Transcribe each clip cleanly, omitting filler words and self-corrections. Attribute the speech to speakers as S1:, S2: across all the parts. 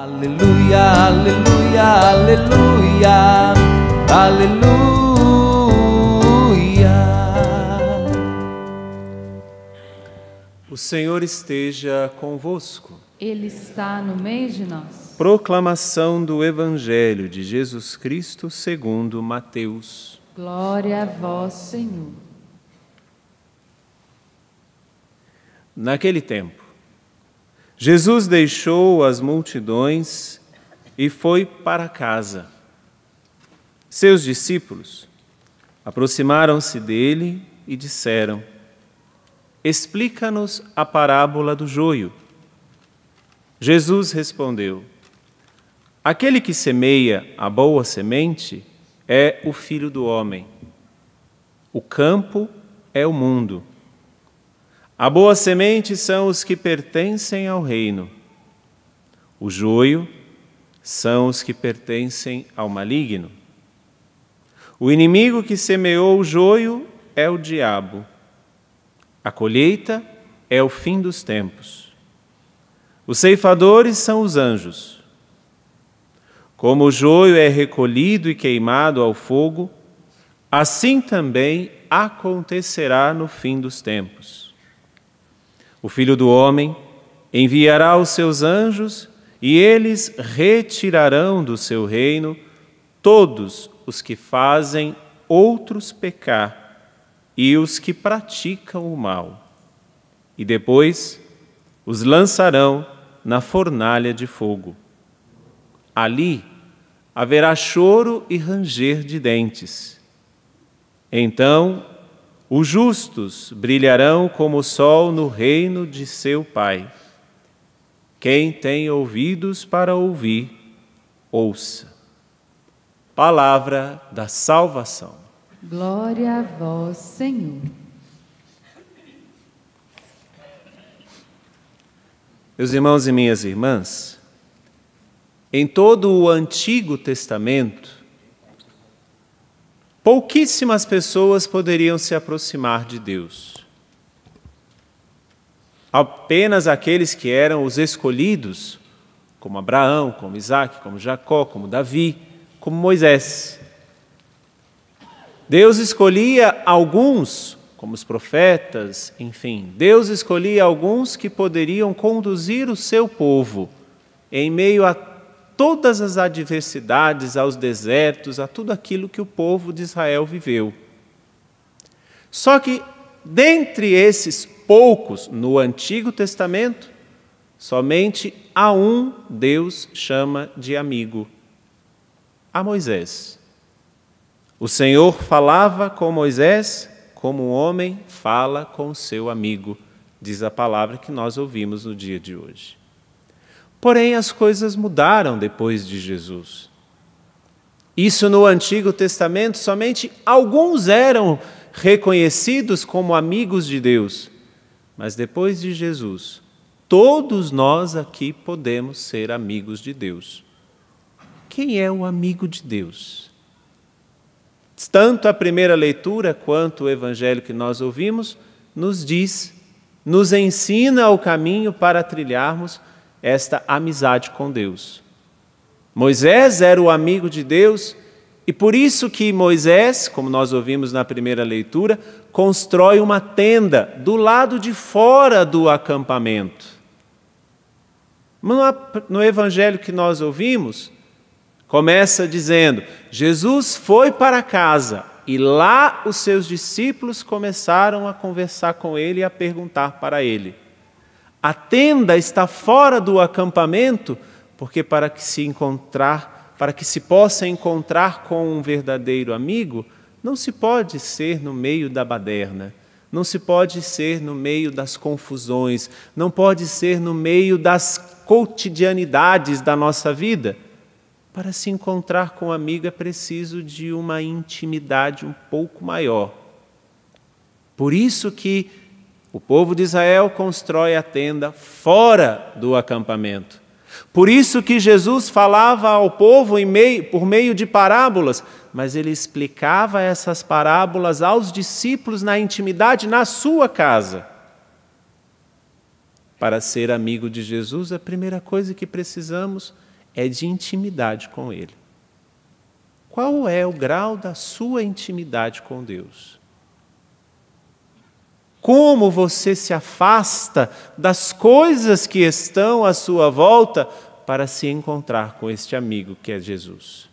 S1: Aleluia, aleluia, aleluia, aleluia.
S2: O Senhor esteja convosco.
S3: Ele está no meio de nós.
S2: Proclamação do Evangelho de Jesus Cristo segundo Mateus.
S3: Glória a vós, Senhor.
S2: Naquele tempo, Jesus deixou as multidões e foi para casa. Seus discípulos aproximaram-se dele e disseram: Explica-nos a parábola do joio. Jesus respondeu: Aquele que semeia a boa semente é o Filho do Homem. O campo é o mundo. A boa semente são os que pertencem ao reino. O joio são os que pertencem ao maligno. O inimigo que semeou o joio é o diabo. A colheita é o fim dos tempos. Os ceifadores são os anjos. Como o joio é recolhido e queimado ao fogo, assim também acontecerá no fim dos tempos. O Filho do Homem enviará os seus anjos e eles retirarão do seu reino todos os que fazem outros pecar e os que praticam o mal. E depois os lançarão na fornalha de fogo. Ali haverá choro e ranger de dentes. Então os justos brilharão como o sol no reino de seu Pai. Quem tem ouvidos para ouvir, ouça. Palavra da salvação.
S3: Glória a vós, Senhor.
S2: Meus irmãos e minhas irmãs, em todo o Antigo Testamento, pouquíssimas pessoas poderiam se aproximar de Deus. Apenas aqueles que eram os escolhidos, como Abraão, como Isaac, como Jacó, como Davi, como Moisés. Deus escolhia alguns, como os profetas, enfim, Deus escolhia alguns que poderiam conduzir o seu povo em meio a todas as adversidades, aos desertos, a tudo aquilo que o povo de Israel viveu. Só que, dentre esses poucos no Antigo Testamento, somente a um Deus chama de amigo: a Moisés. O Senhor falava com Moisés como um homem fala com seu amigo, diz a palavra que nós ouvimos no dia de hoje. Porém, as coisas mudaram depois de Jesus. Isso no Antigo Testamento, somente alguns eram reconhecidos como amigos de Deus. Mas depois de Jesus, todos nós aqui podemos ser amigos de Deus. Quem é o amigo de Deus? Tanto a primeira leitura quanto o evangelho que nós ouvimos nos diz, nos ensina o caminho para trilharmos esta amizade com Deus. Moisés era o amigo de Deus e por isso que Moisés, como nós ouvimos na primeira leitura, constrói uma tenda do lado de fora do acampamento. No evangelho que nós ouvimos, começa dizendo: Jesus foi para casa e lá os seus discípulos começaram a conversar com ele e a perguntar para ele. A tenda está fora do acampamento porque para que se possa encontrar com um verdadeiro amigo, não se pode ser no meio da baderna, não se pode ser no meio das confusões, não pode ser no meio das cotidianidades da nossa vida. Para se encontrar com um amigo é preciso de uma intimidade um pouco maior. Por isso que o povo de Israel constrói a tenda fora do acampamento. Por isso que Jesus falava ao povo por meio de parábolas, mas ele explicava essas parábolas aos discípulos na intimidade, na sua casa. Para ser amigo de Jesus, a primeira coisa que precisamos é de intimidade com Ele. Qual é o grau da sua intimidade com Deus? Como você se afasta das coisas que estão à sua volta para se encontrar com este amigo que é Jesus?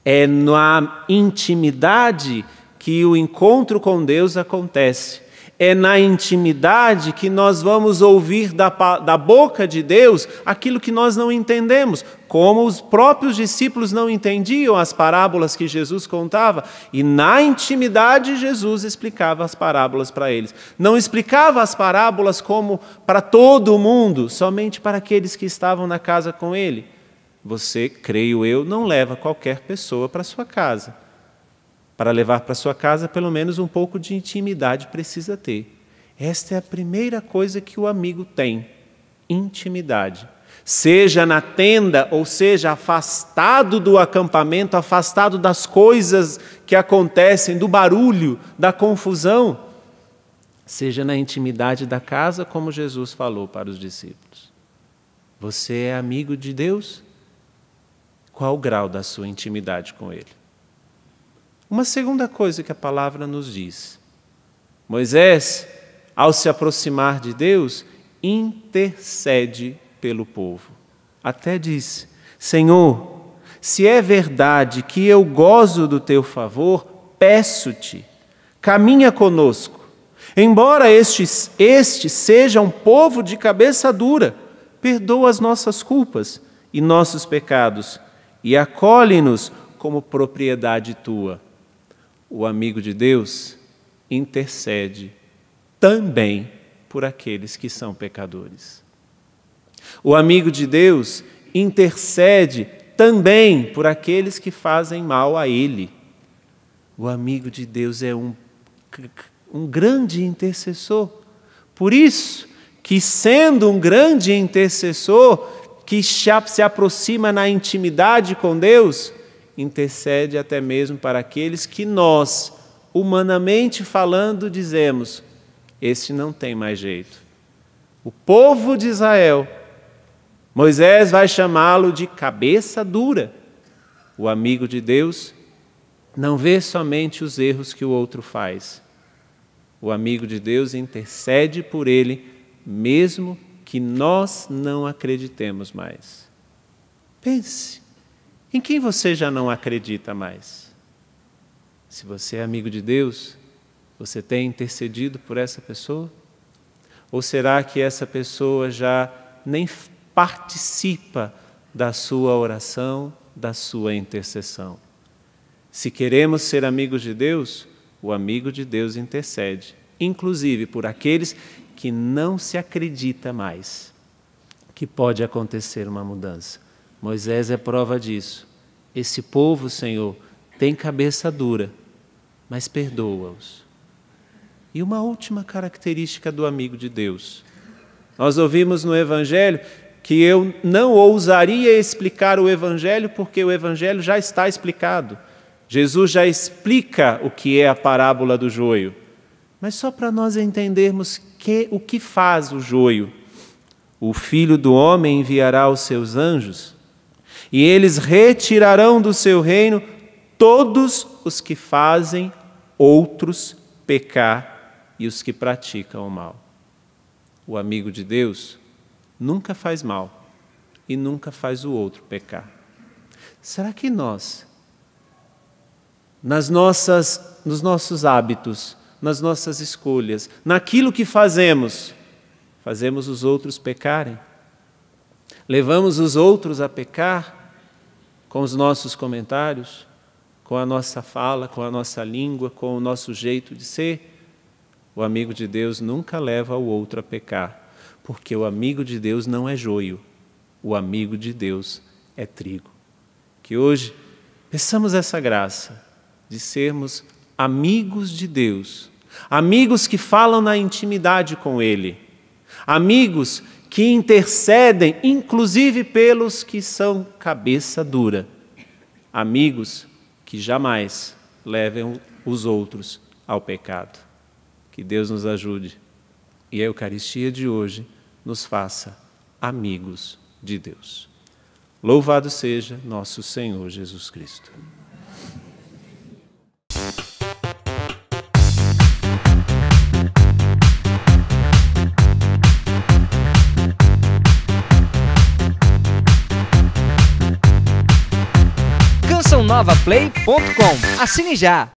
S2: É na intimidade que o encontro com Deus acontece. É na intimidade que nós vamos ouvir da boca de Deus aquilo que nós não entendemos, como os próprios discípulos não entendiam as parábolas que Jesus contava, e na intimidade Jesus explicava as parábolas para eles. Não explicava as parábolas como para todo mundo, somente para aqueles que estavam na casa com ele. Você, creio eu, não leva qualquer pessoa para sua casa. Para levar para sua casa, pelo menos um pouco de intimidade precisa ter. Esta é a primeira coisa que o amigo tem, intimidade. Seja na tenda, ou seja, afastado do acampamento, afastado das coisas que acontecem, do barulho, da confusão. Seja na intimidade da casa, como Jesus falou para os discípulos. Você é amigo de Deus? Qual o grau da sua intimidade com Ele? Uma segunda coisa que a palavra nos diz. Moisés, ao se aproximar de Deus, intercede pelo povo. Até diz: Senhor, se é verdade que eu gozo do teu favor, peço-te, caminha conosco. Embora este seja um povo de cabeça dura, perdoa as nossas culpas e nossos pecados e acolhe-nos como propriedade tua. O amigo de Deus intercede também por aqueles que são pecadores. O amigo de Deus intercede também por aqueles que fazem mal a Ele. O amigo de Deus é um grande intercessor. Por isso que, sendo um grande intercessor, que se aproxima na intimidade com Deus, intercede até mesmo para aqueles que nós, humanamente falando, dizemos: esse não tem mais jeito. O povo de Israel, Moisés vai chamá-lo de cabeça dura. O amigo de Deus não vê somente os erros que o outro faz. O amigo de Deus intercede por ele, mesmo que nós não acreditemos mais. Pense. Em quem você já não acredita mais? Se você é amigo de Deus, você tem intercedido por essa pessoa? Ou será que essa pessoa já nem participa da sua oração, da sua intercessão? Se queremos ser amigos de Deus, o amigo de Deus intercede, inclusive por aqueles que não se acredita mais que pode acontecer uma mudança. Moisés é prova disso. Esse povo, Senhor, tem cabeça dura, mas perdoa-os. E uma última característica do amigo de Deus. Nós ouvimos no Evangelho que eu não ousaria explicar o Evangelho porque o Evangelho já está explicado. Jesus já explica o que é a parábola do joio. Mas só para nós entendermos o que faz o joio. O Filho do Homem enviará os seus anjos, e eles retirarão do seu reino todos os que fazem outros pecar e os que praticam o mal. O amigo de Deus nunca faz mal e nunca faz o outro pecar. Será que nós, nos nossos hábitos, nas nossas escolhas, naquilo que fazemos os outros pecarem? Levamos os outros a pecar com os nossos comentários, com a nossa fala, com a nossa língua, com o nosso jeito de ser? O amigo de Deus nunca leva o outro a pecar, porque o amigo de Deus não é joio, o amigo de Deus é trigo. Que hoje peçamos essa graça de sermos amigos de Deus, amigos que falam na intimidade com Ele, amigos que intercedem, inclusive pelos que são cabeça dura, amigos que jamais levem os outros ao pecado. Que Deus nos ajude e a Eucaristia de hoje nos faça amigos de Deus. Louvado seja nosso Senhor Jesus Cristo.
S4: cançãonovaplay.com. Assine já!